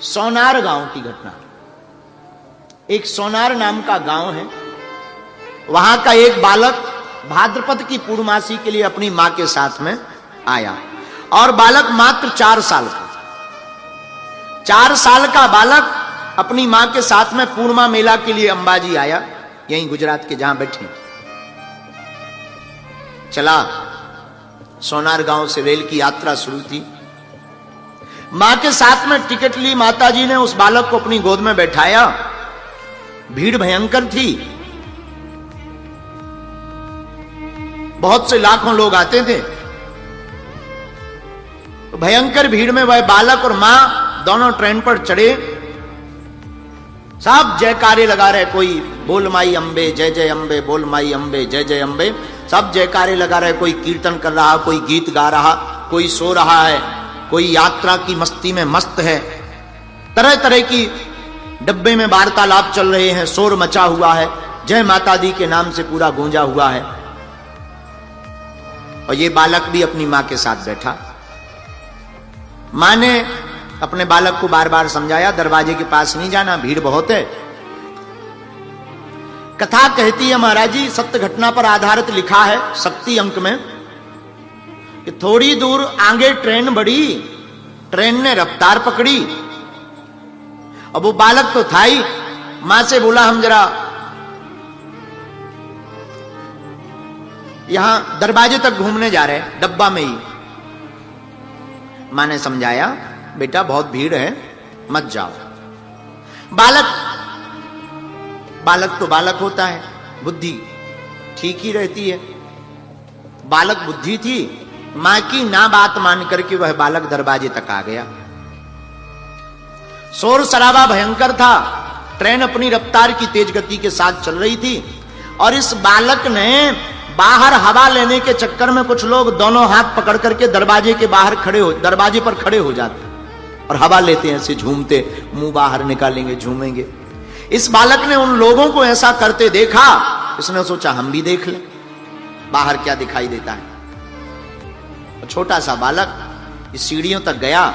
सोनार गांव की घटना। एक सोनार नाम का गांव है, वहां का एक बालक भाद्रपद की पूर्णमासी के लिए अपनी मां के साथ में आया और बालक मात्र 4 साल का। 4 साल का बालक अपनी मां के साथ में पूर्णिमा मेला के लिए अंबाजी आया, यहीं गुजरात के जहां बैठे। चला, सोनार गांव से रेल की यात्रा शुरू थी। मां के साथ में टिकट ली माताजी ने, उस बालक को अपनी गोद में बैठाया। भीड़ भयंकर थी, बहुत से लाखों लोग आते थे। तो भयंकर भीड़ में वह बालक और मां दोनों ट्रेन पर चढ़े। सब जयकारे लगा रहे, कोई बोल माई अंबे जय जय अंबे, बोल माई अंबे जय जय अंबे, सब जयकारे लगा रहे। कोई कीर्तन कर रहा, कोई गीत गा रहा, कोई सो रहा है, कोई यात्रा की मस्ती में मस्त है। तरह तरह की डब्बे में वार्तालाप चल रहे हैं, शोर मचा हुआ है, जय माता दी के नाम से पूरा गूंजा हुआ है। और ये बालक भी अपनी मां के साथ बैठा। मां ने अपने बालक को बार बार समझाया, दरवाजे के पास नहीं जाना, भीड़ बहुत है। कथा कहती है महाराज जी, सत्य घटना पर आधारित लिखा है शक्ति अंक में, कि थोड़ी दूर आगे ट्रेन बढ़ी, ट्रेन ने रफ्तार पकड़ी। अब वो बालक तो था ही, मां से बोला हम जरा यहां दरवाजे तक घूमने जा रहे हैं, डब्बा में ही। मां ने समझाया, बेटा बहुत भीड़ है, मत जाओ। बालक तो बालक होता है, बुद्धि ठीक ही रहती है। बालक बुद्धि थी, मां की ना बात मान करके वह बालक दरवाजे तक आ गया। शोर शराबा भयंकर था, ट्रेन अपनी रफ्तार की तेज गति के साथ चल रही थी। और इस बालक ने बाहर हवा लेने के चक्कर में कुछ लोग दोनों हाथ पकड़ करके दरवाजे के बाहर दरवाजे पर खड़े हो जाते और हवा लेते हैं, ऐसे झूमते, मुंह बाहर निकालेंगे, झूमेंगे। इस बालक ने उन लोगों को ऐसा करते देखा, इसने सोचा हम भी देख लें बाहर क्या दिखाई देता है। छोटा सा बालक इस सीढ़ियों तक गया,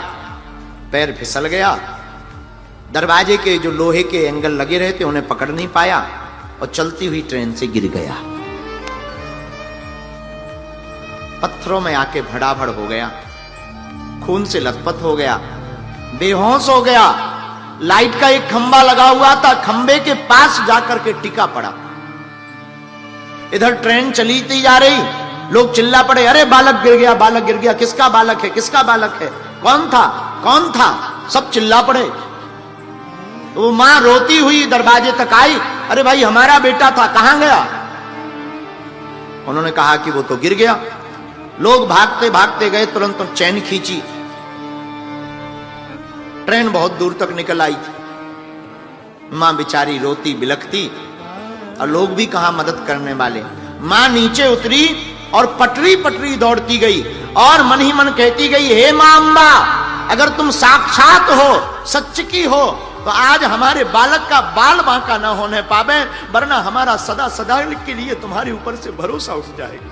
पैर फिसल गया, दरवाजे के जो लोहे के एंगल लगे रहे थे उन्हें पकड़ नहीं पाया और चलती हुई ट्रेन से गिर गया। पत्थरों में आके भड़ाभड़ हो गया, खून से लथपथ हो गया, बेहोश हो गया। लाइट का एक खंबा लगा हुआ था, खंबे के पास जाकर के टिका पड़ा। इधर ट्रेन चली थी जा रही, लोग चिल्ला पड़े, अरे बालक गिर गया, बालक गिर गया, किसका बालक है, किसका बालक है, कौन था, कौन था, सब चिल्ला पड़े। वो मां रोती हुई दरवाजे तक आई, अरे भाई हमारा बेटा था, कहां गया? उन्होंने कहा कि वो तो गिर गया। लोग भागते भागते गए, तुरंत चैन खींची, ट्रेन बहुत दूर तक निकल आई थी। मां बेचारी रोती बिलखती और लोग भी कहां मदद करने वाले। मां नीचे उतरी और पटरी पटरी दौड़ती गई और मन ही मन कहती गई, हे मां अम्बा, अगर तुम साक्षात हो, सच की हो, तो आज हमारे बालक का बाल बांका न होने पावे, वरना हमारा सदा सदा के लिए तुम्हारे ऊपर से भरोसा उठ जाएगा।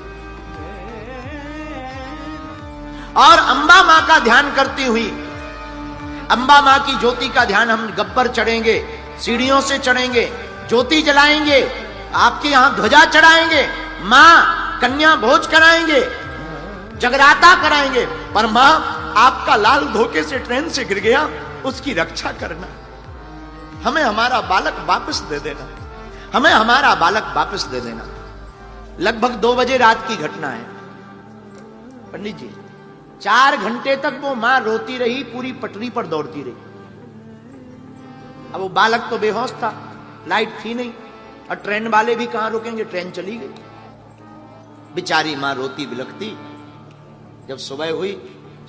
और अंबा मां का ध्यान करती हुई, अंबा मां की ज्योति का ध्यान, हम गब्बर चढ़ेंगे, सीढ़ियों से चढ़ेंगे, ज्योति जलाएंगे, आपके यहां ध्वजा चढ़ाएंगे, मां कन्या भोज कराएंगे, जगराता कराएंगे, पर मां आपका लाल धोखे से ट्रेन से गिर गया, उसकी रक्षा करना, हमें हमारा बालक वापस दे देना, हमें हमारा बालक वापस दे देना। लगभग 2 बजे रात की घटना है पंडित जी। 4 घंटे तक वो मां रोती रही, पूरी पटरी पर दौड़ती रही। अब वो बालक तो बेहोश था, लाइट थी नहीं, और ट्रेन वाले भी कहां रुकेंगे, ट्रेन चली गई। बेचारी मां रोती बिलखती। जब सुबह हुई,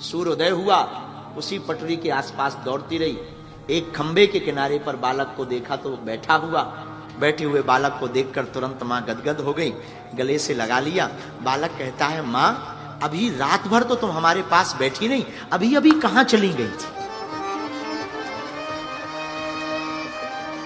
सूर्योदय हुआ, उसी पटरी के आसपास दौड़ती रही। एक खंबे के किनारे पर बालक को देखा तो बैठा हुआ, बैठे हुए बालक को देखकर तुरंत मां गदगद हो गई, गले से लगा लिया। बालक कहता है, मां अभी रात भर तो तुम हमारे पास बैठी नहीं, अभी अभी कहां चली गई थी?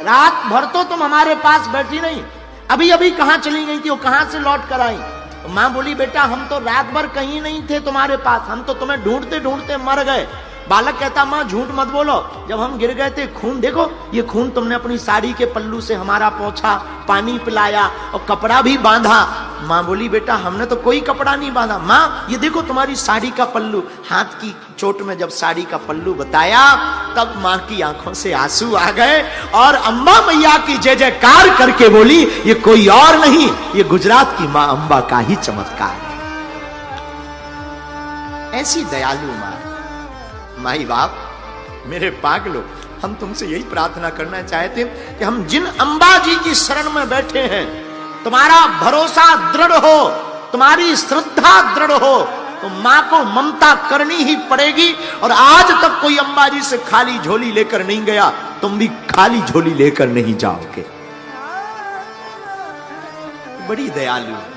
रात भर तो तुम हमारे पास बैठी नहीं, अभी अभी कहां चली गई थी, वो कहां से लौट कर आई? तो मां बोली, बेटा हम तो रात भर कहीं नहीं थे तुम्हारे पास, हम तो तुम्हें ढूंढते ढूंढते मर गए। बालक कहता माँ झूठ मत बोलो, जब हम गिर गए थे खून देखो, ये खून तुमने अपनी साड़ी के पल्लू से हमारा पोंछा, पानी पिलाया और कपड़ा भी बांधा। माँ बोली बेटा हमने तो कोई कपड़ा नहीं बांधा। माँ ये देखो तुम्हारी साड़ी का पल्लू। हाथ की चोट में जब साड़ी का पल्लू बताया तब माँ की आंखों से आंसू आ गए और अम्बा मैया की जय जयकार करके बोली ये कोई और नहीं, ये गुजरात की माँ अम्बा का ही चमत्कार है। ऐसी दयालु माँ। माई बाप मेरे पागलो, हम तुमसे यही प्रार्थना करना चाहते कि हम जिन अम्बा जी की शरण में बैठे हैं, तुम्हारा भरोसा दृढ़ हो, तुम्हारी श्रद्धा दृढ़ हो, तो मां को ममता करनी ही पड़ेगी। और आज तक कोई अम्बा जी से खाली झोली लेकर नहीं गया, तुम भी खाली झोली लेकर नहीं जाओगे। बड़ी दयालु है,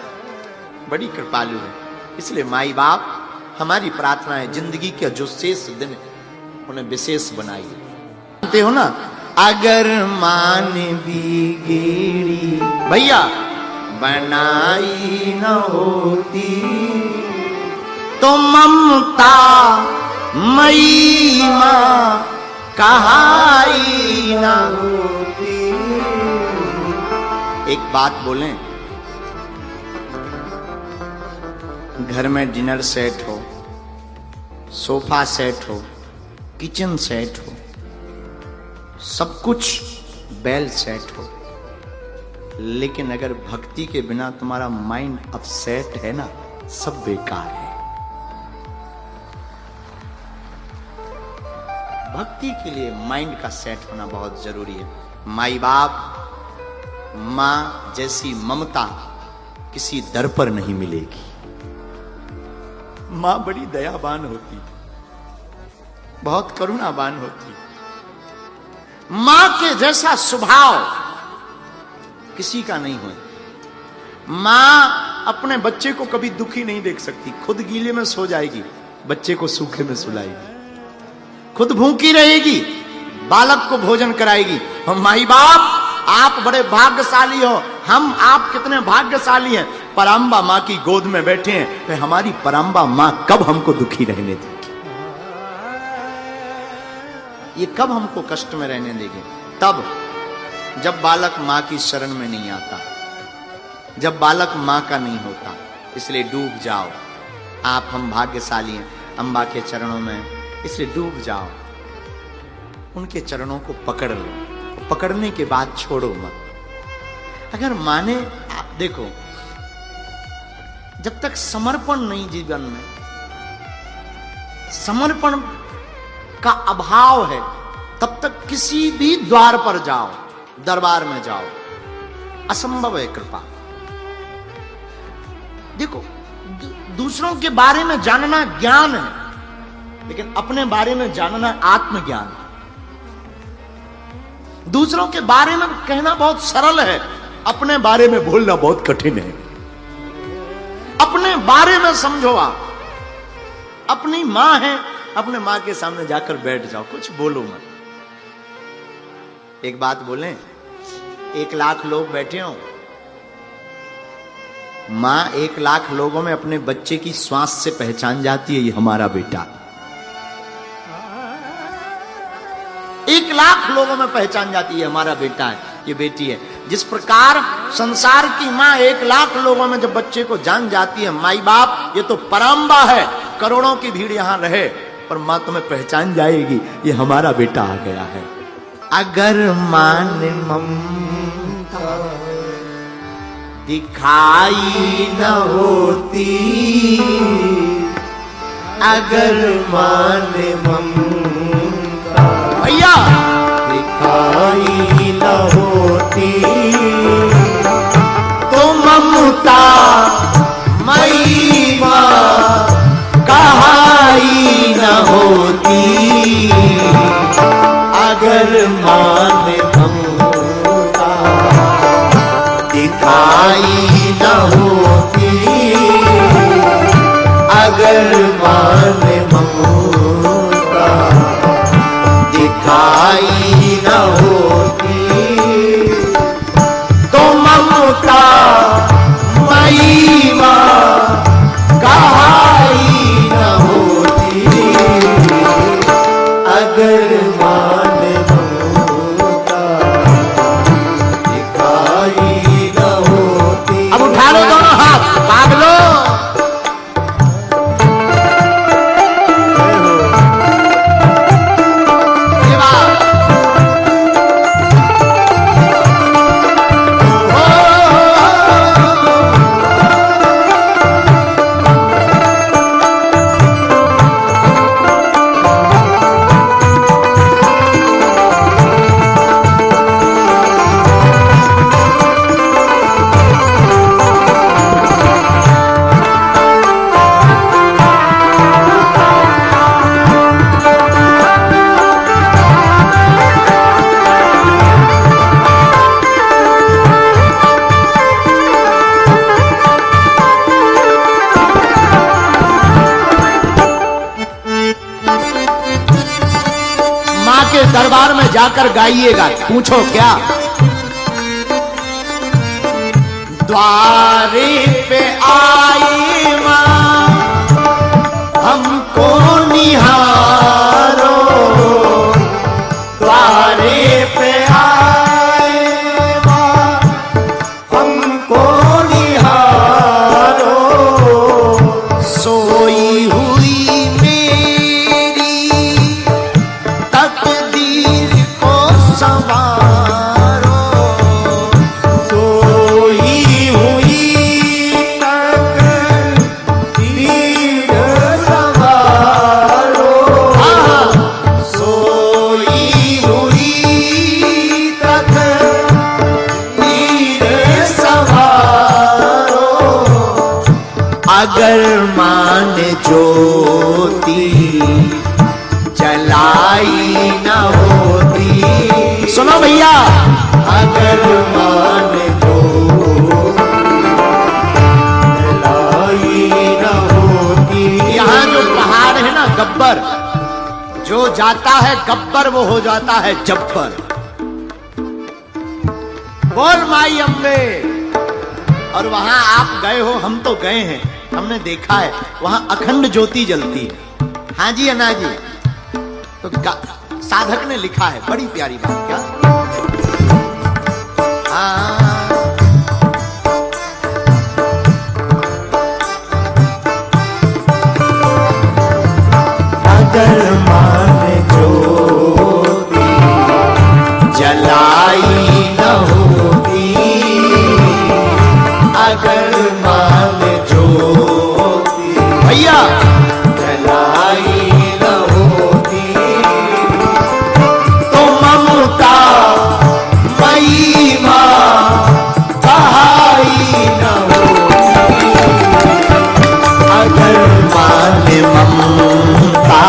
बड़ी कृपालु है। इसलिए माई बाप हमारी प्रार्थना है जिंदगी के जो शेष दिन उन्हें विशेष बनाइए। जानते हो ना, अगर मान भी गेड़ी भैया बनाई न होती तो ममता मई मां कहाई न होती। एक बात बोलें, घर में डिनर सेट हो, सोफा सेट हो, किचन सेट हो, सब कुछ बेल सेट हो, लेकिन अगर भक्ति के बिना तुम्हारा माइंड अपसेट है ना, सब बेकार है। भक्ति के लिए माइंड का सेट होना बहुत जरूरी है। माई बाप मां जैसी ममता किसी दर पर नहीं मिलेगी। मां बड़ी दयावान होती, बहुत करुणावान होती। मां के जैसा स्वभाव किसी का नहीं हो। मां अपने बच्चे को कभी दुखी नहीं देख सकती। खुद गीले में सो जाएगी, बच्चे को सूखे में सुलाएगी। खुद भूखी रहेगी, बालक को भोजन कराएगी। हम माई बाप आप बड़े भाग्यशाली हो, हम आप कितने भाग्यशाली हैं, पराम्बा मां की गोद में बैठे हैं। तो हमारी पराम्बा मां कब हमको दुखी रहने देगी, ये कब हमको कष्ट में रहने देगी? तब जब बालक मां की शरण में नहीं आता, जब बालक मां का नहीं होता। इसलिए डूब जाओ आप, हम भाग्यशाली हैं अम्बा के चरणों में, इसलिए डूब जाओ, उनके चरणों को पकड़ लो। पकड़ने के बाद छोड़ो मत। अगर माने, आप देखो जब तक समर्पण नहीं जीवन में, समर्पण का अभाव है, तब तक किसी भी द्वार पर जाओ, दरबार में जाओ, असंभव है कृपा। देखो दूसरों के बारे में जानना ज्ञान है, लेकिन अपने बारे में जानना आत्मज्ञान है। दूसरों के बारे में कहना बहुत सरल है, अपने बारे में बोलना बहुत कठिन है। अपने बारे में समझो आप, अपनी मां है, अपने मां के सामने जाकर बैठ जाओ, कुछ बोलो मत। एक बात बोलें, 1 लाख लोग बैठे हो, मां 1 लाख लोगों में अपने बच्चे की श्वास से पहचान जाती है ये हमारा बेटा। 1 लाख लोगों में पहचान जाती है हमारा बेटा है, ये बेटी है। जिस प्रकार संसार की मां 1 लाख लोगों में जब बच्चे को जान जाती है, माई बाप ये तो पराम्बा है, करोड़ों की भीड़ यहां रहे पर मां तुम्हें पहचान जाएगी ये हमारा बेटा आ गया है। अगर मां ने ममता दिखाई न होती, अगर मां ने ममता भैया दिखाई न होती, तो ममता मई मां कहाई न होती। अगर मां ने ममता दिखाई न होती, अगर मां ने ममता दिखाई न होती, तो ममता मई मां कहाई न होती। दरबार में जाकर गाइएगा। पूछो क्या? द्वारे पे आई मां हमको निहारो, द्वारे पे आए मां हमको निहारो, सोई हुई मेरी तकदीर को संवारो, सोई हुई तकदीर संवारो, सोई हुई तकदीर संवारो, अगर मान ज्योति जलाई न होती, सुनो भैया, अगर मान ज्योति जलाई न होती। यहाँ जो पहाड़ है ना गब्बर, जो जाता है गब्बर वो हो जाता है जब्बर। बोल माई अम्बे। और वहां आप गए हो, हम तो गए हैं, हमने देखा है वहां अखंड ज्योति जलती है। हाँ जी अन्ना जी, तो साधक ने लिखा है, बड़ी प्यारी बात। क्या? अगर मान ज्योति जलाई न होती, अगर मान ज्योति भैया जलाई न होती, तो ममता मई मां कहाई न होती, अगर मान ममता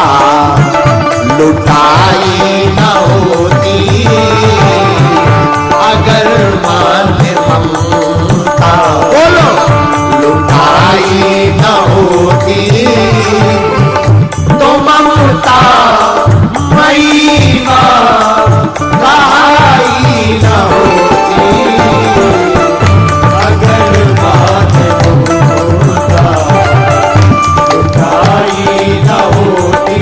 लुटाई न होती, अगर मान ममता बोलो लुटाई न होती, तो ममता मई मां कहाई न होती, अगर मान ममता लुटाई न होती,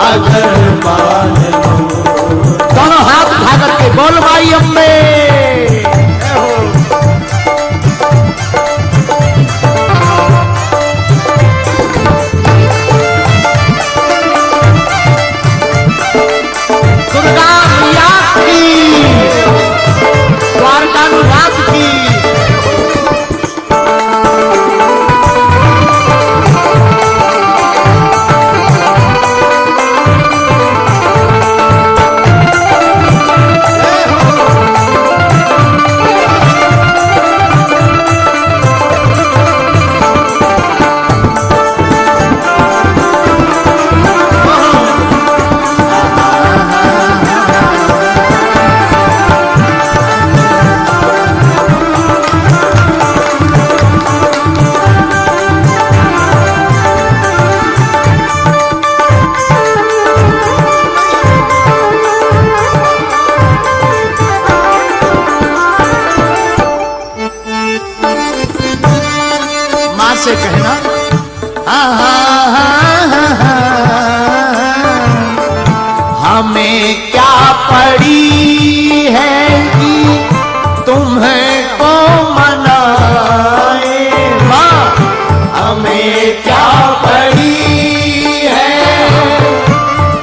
अगर मान दोनों हाथ उठा करके बोल माई अम्बे। दुर्गा मैया की, द्वारकानाथ की। से कहना हमें क्या पड़ी है कि तुम्हें को मनाए, माँ हमें क्या पड़ी है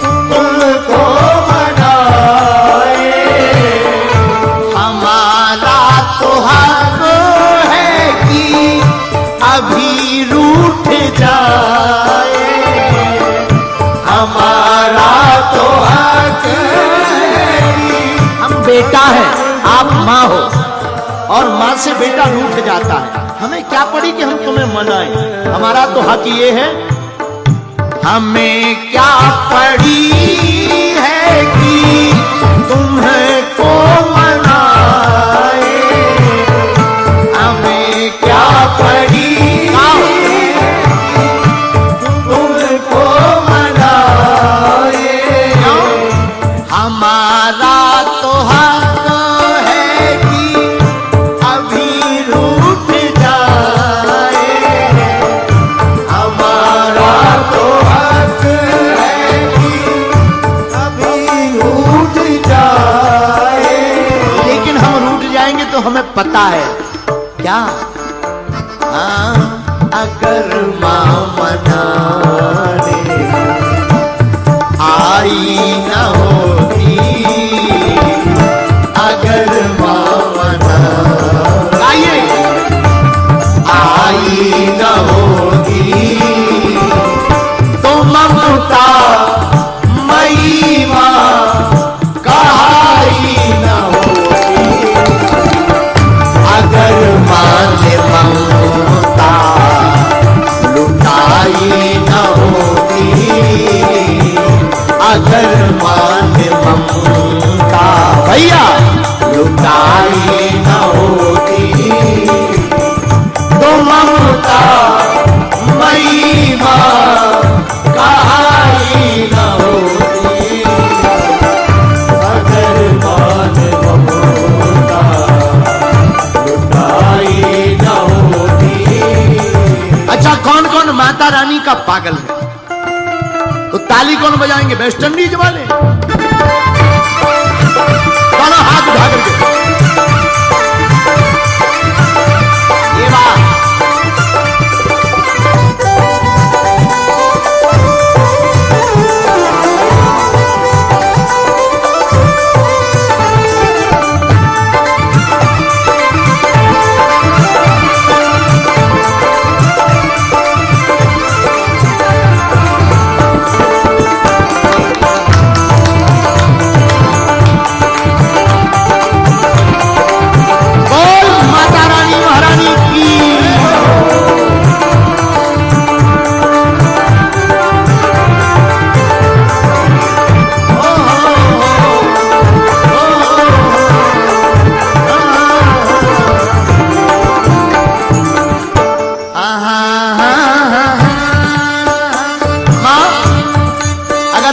तुमको मनाए, हमारा तो हक है कि अभी रूठ जाए, हमारा तो हक है, हम बेटा है आप माँ हो और माँ से बेटा रूठ जाता है, हमें क्या पड़ी कि हम तुम्हें मनाएं, हमारा तो हक ये है, हमें क्या पड़ी है कि तुम्हें को मनाए, हमें क्या पड़ी तुमको मनाए, हमारा तो हक है कि अभी रूठ जाए, हमारा तो हक है कि अभी रूठ जाए। लेकिन हम रूठ जाएंगे तो हमें पता है क्या, अगर मां मनाने आई न होती, अगर मां मनाने आई न होती, तो ममता मई मां कहाई न होती। अगर मां ने ममता लुटाई न होती, अगर मां ने ममता भैया लुटाई न होती, तो ममता मई मां कहाई न होती। अगर मां ने ममता लुटाई न होती। अच्छा, कौन कौन माता रानी का पागल है? तो ताली कौन बजाएंगे? वेस्ट इंडीज वाले। दोनों हाथ उठा करके ये बात।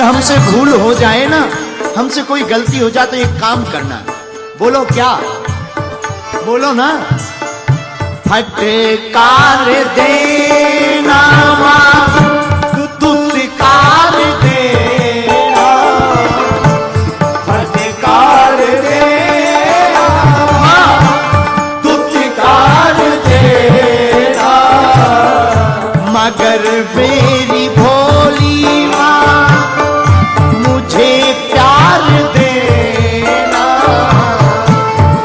हमसे भूल हो जाए ना, हमसे कोई गलती हो जाए तो एक काम करना। बोलो क्या? बोलो ना। फटकार देना मां, दुत्कार देना, फटकार देना मां, दुत्कार देना, मगर मेरी भोली मां मुझे प्यार देना,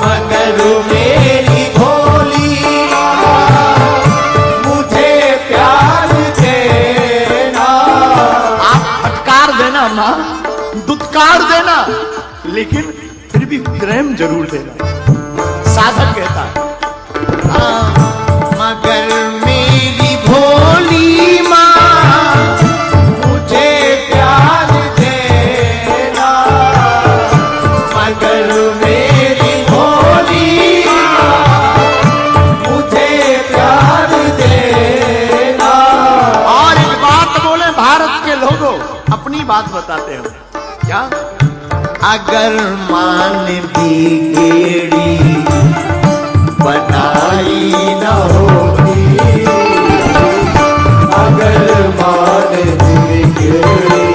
मगर मेरी भोली मां मुझे प्यार देना। आप फटकार देना मां, दुत्कार देना, लेकिन फिर भी प्रेम जरूर देना। साधक कहता है मगर मेरी भोली मां मुझे प्यार देना, मगर मेरी भोली मां मुझे प्यार देना। और एक बात बोले भारत के लोगों, अपनी बात बताते हो क्या? अगर मान भी गेड़ी बनाई न होती, अगर मान भी गेड़ी